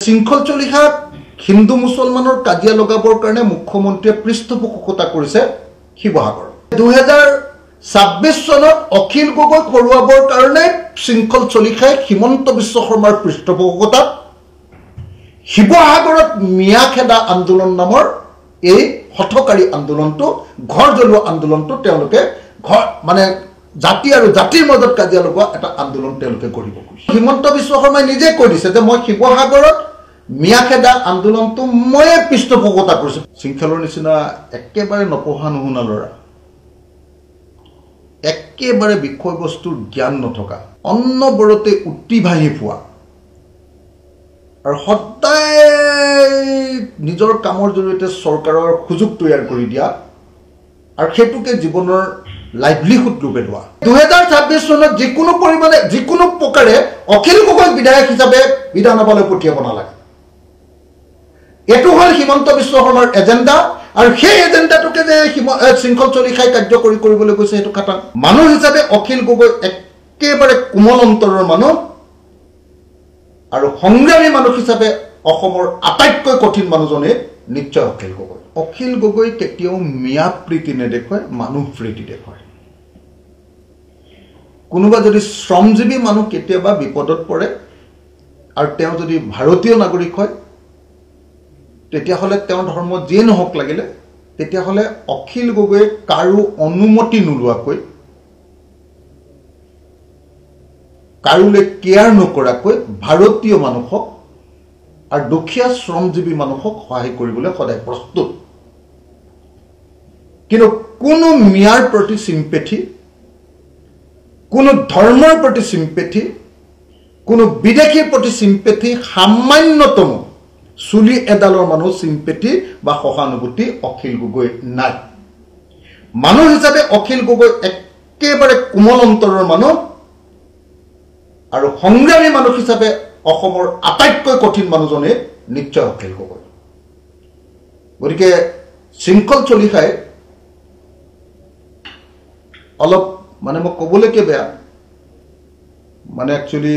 শৃংখল চলিহা হিন্দু মুছলমানৰ কাজিয়া লগাবৰ কাৰণে মুখ্যমন্ত্ৰীয়ে পৃষ্ঠপোষকতা কৰিছে শিৱসাগৰ 2026 চনত অখিল গগৈ খৰুৱাবৰ কাৰণে শৃংখল চলিহাই হিমন্ত বিশ্ব শৰ্মাৰ পৃষ্ঠপোষকতাত শিৱসাগৰত মিয়াখেদা আন্দোলন নামৰ এই হঠকাৰী আন্দোলনটো ঘৰ জ্বলোৱা আন্দোলনটো তেওঁলোকে মানে জাতি আৰু জাতিৰ মাজত কাজিয়া লগোৱা এটা আন্দোলন তেওঁলোকে কৰিব খুজিছে হিমন্ত বিশ্ব শৰ্মাই নিজে কৈ দিছে যে মই শিৱসাগৰত মিয়াখেদা আন্দোলনটো মই পৃষ্ঠপোষকতা কৰিছো শৃংখলৰ নিচিনা একেবাৰে নপঢ়া নুশুনা ল'ৰা একেবাৰে বিষয়বস্তুৰ জ্ঞান নথকা অন্নবৰতে উত্তিভাহি পোৱা আৰু সদায় নিজৰ কামৰ জৰিয়তে চৰকাৰৰ সুযোগ তৈয়াৰ কৰি দিয়া আৰু সেইটোকে জীৱনৰ লাইভলিহুড ৰূপে লোৱা 2026 চনত যিকোনো পৰিমাণে যিকোনো প্ৰকাৰে অখিল গগৈ বিধায়ক হিচাপে বিধানসভালৈ পঠিয়াব নালাগে এটো হল হিমন্ত বিশ্ব শৰ্মাৰ এজেন্ডা আৰু সেই এজেন্ডাটোকে যে শৃংখল চলিহাই কাৰ্যকৰী কৰিবলৈ গৈছে সেইটো খাটাং মানুহ হিচাপে অখিল গগৈ একেবাৰে কোমল অন্তৰৰ মানুহ আৰু সংগ্ৰামী মানুহ হিচাপে অসমৰ আটাইতকৈ কঠিন মানুহজনে নিশ্চয় অখিল গগৈ কেতিয়াও মিয়া প্ৰীতি নেদেখায় মানুহ প্ৰীতি দেখায় কোনোবা যদি শ্ৰমজীৱী মানুহ কেতিয়াবা বিপদত পৰে আৰু তেওঁ যদি ভাৰতীয় নাগৰিক হয় তেতিয়া হলে তেওঁ ধৰ্ম যে নহক লাগিলে তেতিয়া হলে অখিল গগৈ কাৰো অনুমতি নোলোৱাকৈ কাৰোলে কেয়াৰ নকৰাকৈ ভাৰতীয় মানুহক আৰু দুখীয়া শ্ৰমজীৱী মানুহক সহায় কৰিবলৈ সদায় প্ৰস্তুত কিন্তু কোনো মিয়াৰ প্ৰতি সিম্পেথি কোনো ধৰ্মৰ প্ৰতি সিম্পেথি কোনো বিদেশীৰ প্ৰতি সিম্পেথি সামান্যতম চুলি এডালৰ মানুহ সিম্পেথি বা সহানুভূতি অখিল গগৈ নাই মানুহ হিচাপে অখিল গগৈ একেবাৰে কোমল অন্তৰৰ মানুহ আৰু সংগ্ৰামী মানুহ হিচাপে অসমৰ আটাইতকৈ কঠিন মানুহজনে নিশ্চয় অখিল গগৈ গতিকে শৃংখল চলিহাই অলপ মানে মই ক'বলৈকে বেয়া মানে একচুয়ালি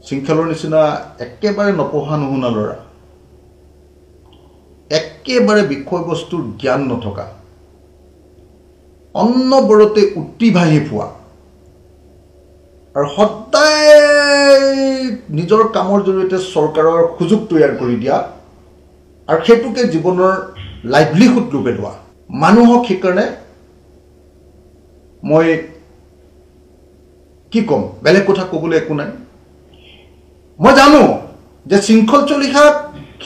শৃংখলৰ নিচিনা একেবাৰে নপঢ়া নুশুনা ল'ৰা একেবাৰে বিষয়বস্তুৰ জ্ঞান নথকা অন্নবৰতে উত্তিভাহি পোৱা আৰু সদায় নিজৰ কামৰ জৰিয়তে চৰকাৰৰ সুযোগ তৈয়াৰ কৰি দিয়া আৰু সেইটোকে জীৱনৰ লাইভলিহুড ৰূপে লোৱা মানুহক সেইকাৰণে মই কি কম বেলেগ কথা ক'বলৈ একো নাই মই জানো যে শৃংখল চলিহা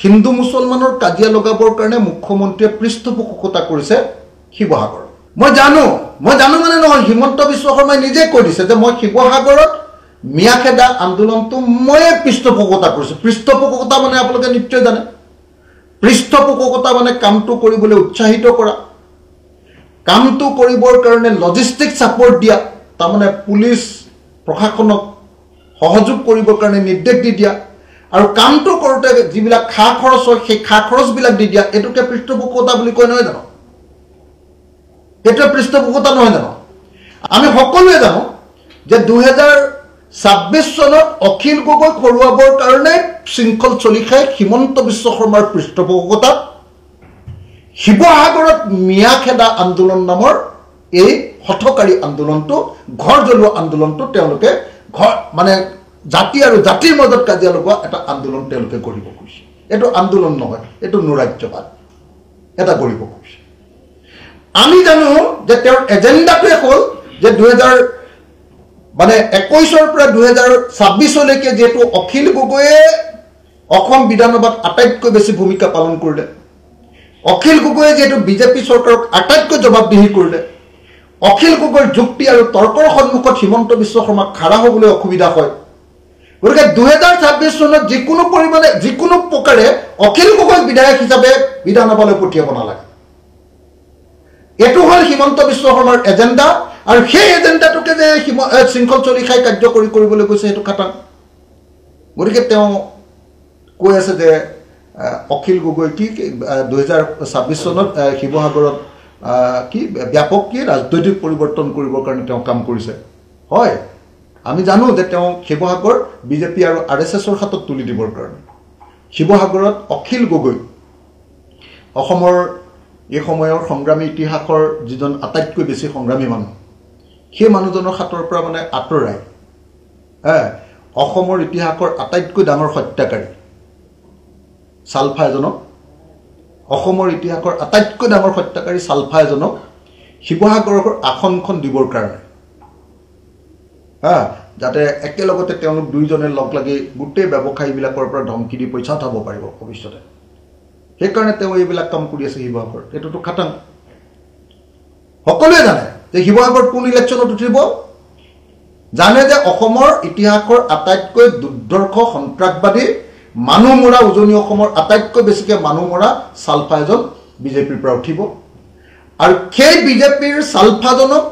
হিন্দু মুছলমানৰ কাজিয়া লগাবৰ কাৰণে মুখ্যমন্ত্ৰীয়ে পৃষ্ঠপোষকতা কৰিছে শিৱসাগৰ মই জানো মানে নহয় হিমন্ত বিশ্ব শৰ্মাই নিজে কৈ দিছে যে মই শিৱসাগৰত মিয়াখেদা আন্দোলনটো মই পৃষ্ঠপোষকতা কৰিছো পৃষ্ঠপোষকতা মানে আপোনালোকে নিশ্চয় জানে পৃষ্ঠপোষকতা মানে কামটো কৰিবলৈ উৎসাহিত কৰা কামটো কৰিবৰ কাৰণে লজিষ্টিক সাপোৰ্ট দিয়া তাৰ মানে পুলিচ প্ৰশাসনক সহযোগ কৰিবৰ কাৰণে নিৰ্দেশ দি দিয়া আৰু কামটো কৰোতে যিবিলাক খা খৰচ হয় সেই খা খৰচবিলাক দি দিয়া এটোকে পৃষ্ঠপোষকতা বুলি কয় নহয় জানো এটা পৃষ্ঠপোষকতা নহয় জানো আমি সকলোৱে জানো যে 2026 চনত অখিল গগৈ খৰুৱাবৰ কাৰণে শৃংখল চলিহাই হিমন্ত বিশ্ব শৰ্মাৰ পৃষ্ঠপোষকতাত শিৱসাগৰত মিয়াখেদা আন্দোলন নামৰ এই হঠকাৰী আন্দোলনটো ঘৰ জ্বলোৱা আন্দোলনটো তেওঁলোকে মানে জাতি আৰু জাতিৰ মাজত কাজিয়া লগোৱা এটা আন্দোলন তেওঁলোকে কৰিব খুজিছে এটো আন্দোলন নহয় এটো নৰাজ্যবাদ এটা কৰিব খুজিছে আমি জানো যে তেওঁৰ এজেন্ডাটোৱে হ'ল যে 2021 পৰা 2026 লৈকে যেটো অখিল গগৈয়ে অসম বিধানসভাত আটাইতকৈ বেছি ভূমিকা পালন কৰিলে অখিল গগৈয়ে যেটো বিজেপি চৰকাৰক আটাইতকৈ জবাবদিহি কৰিলে অখিল গগৈৰ যুক্তি আৰু তৰ্কৰ সন্মুখত হিমন্ত বিশ্ব শৰ্মাক খাৰা হ'বলৈ অসুবিধা হয় গতিকে 2026 চনত যিকোনো পৰিমাণে যিকোনো প্ৰকাৰে অখিল গগৈ বিধায়ক হিচাপে বিধানসভালৈ পঠিয়াব নালাগে এটো হল হিমন্ত বিশ্ব শৰ্মাৰ এজেন্ডা আৰু সেই এজেন্ডাটোকে যে শৃংখল চলিহাই কাৰ্যকৰী কৰিবলৈ গৈছে সেইটো খাটাং গতিকে তেওঁ কৈ আছে যে অখিল গগৈ কি 2026 চনত শিৱসাগৰত কি ব্যাপক কি ৰাজনৈতিক পৰিৱৰ্তন কৰিবৰ কাৰণে তেওঁ কাম কৰিছে হয় আমি জানো যে তেওঁ শিৱসাগৰ বিজেপি আৰু RSSৰ হাতত তুলি দিবৰ কাৰণে শিৱসাগৰত অখিল গগৈ অসমৰ এই সময়ৰ সংগ্ৰামী ইতিহাসৰ যিজন আটাইতকৈ বেছি সংগ্ৰামী মানুহ সেই মানুহজনৰ হাতৰ পৰা মানে আঁতৰাই অসমৰ ইতিহাসৰ আটাইতকৈ ডাঙৰ হত্যাকাৰী সালফা এজনক অসমৰ ইতিহাসৰ আটাইতকৈ ডাঙৰ হত্যাকাৰী সালফা এজনক শিৱসাগৰৰ আসনখন দিবৰ কাৰণে যাতে একেলগতে তেওঁলোক দুইজনে লগ লাগি গোটেই ব্যৱসায়ীবিলাকৰ পৰা ধমকি দি পইচা উঠাব পাৰিব ভৱিষ্যতে সেইকাৰণে তেওঁ এইবিলাক কাম কৰি আছে শিৱসাগৰ এইটোতো খাটাং সকলোৱে জানে যে শিৱসাগৰ কোন ইলেকশ্যনত উঠিব জানে যে অসমৰ ইতিহাসৰ আটাইতকৈ দুৰ্ধৰ্ষ সন্ত্ৰাসবাদী মানুহ মৰা উজনি অসমৰ আটাইতকৈ বেছিকৈ মানুহ মৰা সালফা এজন বিজেপিৰ পৰা উঠিব আৰু সেই বিজেপিৰ সালফাজনক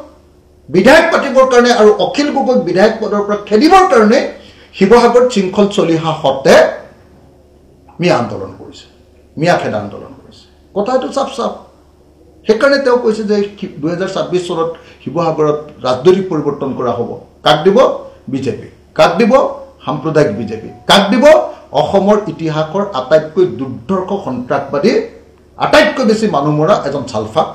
বিধায়ক পাতিবৰ কাৰণে আৰু অখিল গগৈক বিধায়ক পদৰ পৰা খেদিবৰ কাৰণে শিৱসাগৰত শৃংখল চলিহা হতে মিয়া আন্দোলন কৰিছে মিয়া খেদা আন্দোলন কৰিছে কথাটো চাপ সেইকাৰণে তেওঁ কৈছে যে 2026 চনত শিৱসাগৰত ৰাজনৈতিক পৰিৱৰ্তন কৰা হ'ব কাক দিব বিজেপি কাক দিব সাম্প্ৰদায়িক বিজেপি কাক দিব অসমৰ ইতিহাসৰ আটাইতকৈ দুৰ্ধৰ্ষ সন্ত্ৰাসবাদী আটাইতকৈ বেছি মানুহ মৰা এজন সালফাক